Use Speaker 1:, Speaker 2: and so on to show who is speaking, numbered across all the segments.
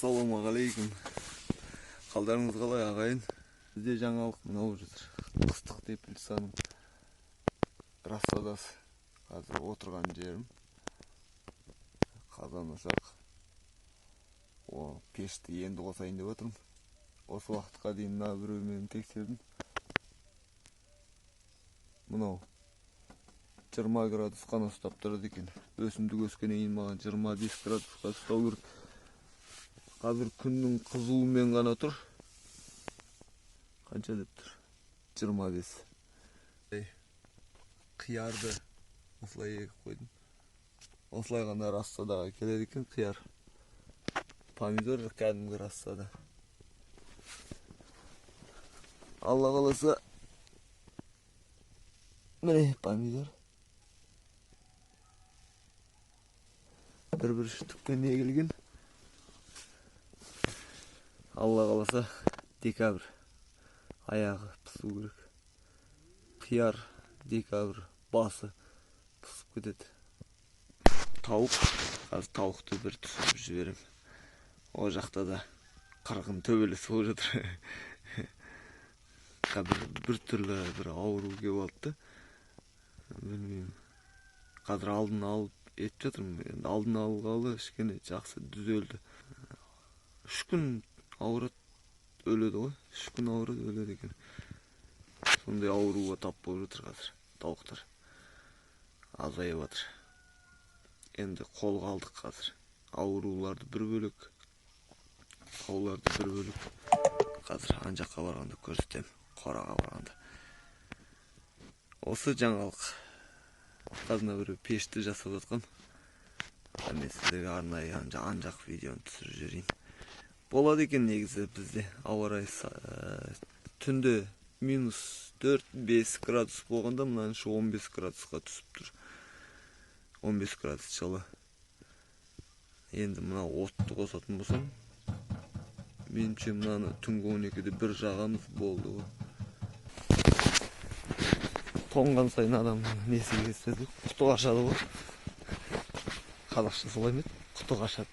Speaker 1: Ассалаумағалейкум. Қалдарыңыз қалай ағайын? Бізде жаңалық мынау жатыр. Қыстық теплицаның рассадасы. Қазір отырған жерім. Қазан ошақ. Пешті енді қосайын деп отырмын. Осы уақытқа дейін мына біреумен тексердім. Мынау 20 градус қана ұстап тұрады екен. Өсімдік өскеннен кейін маған 25 градусқа ұстау керек. Қазір күннің қызуымен ғана тұр. Қанша деп тұр? 25. Қиярды осылай егіп қойдым. Осылай ғана рассадаға келеді екен қияр. Помидор кәдімгі рассада. Алла қаласа. Міне помидор. Бір штукпен егілген. Алла қаласа декабрь аяғы пісу керек. Қияр декабрь басы пісіп кетеді. Тауық. Қазір тауықты бір түсіріп жіберем. О жақта да қырғын төбелес болып жатыр. бір түрлі бір ауру келіп алды. Білмеймін. Қазір алдын алып етіп жатырмын. Алдын алғалы кішкене жақсы дүзелді. 3 күн ауырады, өледі ғой. 3 күн ауырады, өледі екен. Сондай ауруға тап болып жатыр қазір. Тауықтар азайып жатыр. Енді қолға алдық қазір. Ауруларды бір бөлек, сауларды бір бөлек. Қазір ан жаққа барғанда көрсетем, қораға барғанда. Осы жаңалық. Қазына бір пешті жасап жатқан. Мен сіздерге арнайы ан жақ видеоны түсіріп жіберейін. Болады екен негізі бізде ауа райы түнде -4-5 градус болғанда мынаны 15 градусқа түсіп тұр. 15 градус жылы. Енді мына отты қосатын болсам, меніңше мынаны түнгі 12-де бір жағамыз болды ғой. Тоңған сайын адамның несі кеседі, құты қашады ғой. Қазақша солай ма еді? Құты қашады.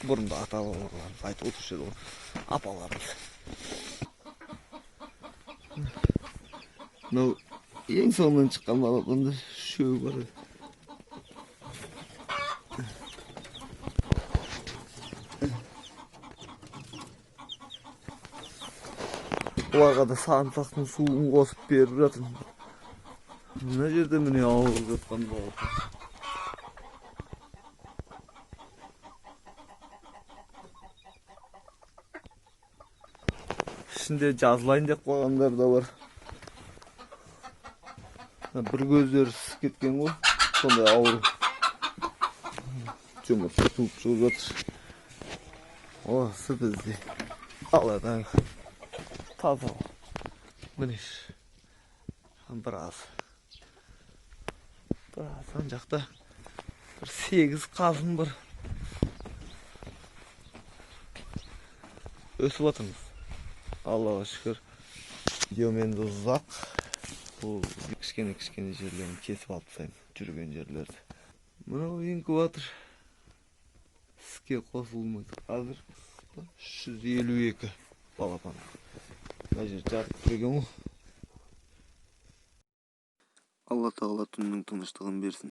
Speaker 1: Бұрында ата-бабаларымыз айтып отырушы еді ғой. Апаларымыз. Мынау ең соңынан шыққан балапанда шөу бар еді. Оларға да сарымсақтың суын қосып беріп жатырмын. Мына жерде міне ауырып жатқан балапан. Ішінде жазылайын деп қойғандар да бар. Бір көздері ісіп кеткен ғой. Сондай ауру. Жұмыртқа туып шығып жатыр. Осы бізде аладан таза. Міне біраз ан жақта бір 8 қазын бар. Өсіп жатырмыз. Аллаға шүкір. Видеом енді ұзақ. Бұл кішкене жерлерін кесіп алып тастаймын, жүрген жерлерді. Мынау инкубатор іске қосылмайды. Қазір 352 балапан. Мына жер жатып келген ғой. Алла тағала түннің тыныштығын берсін.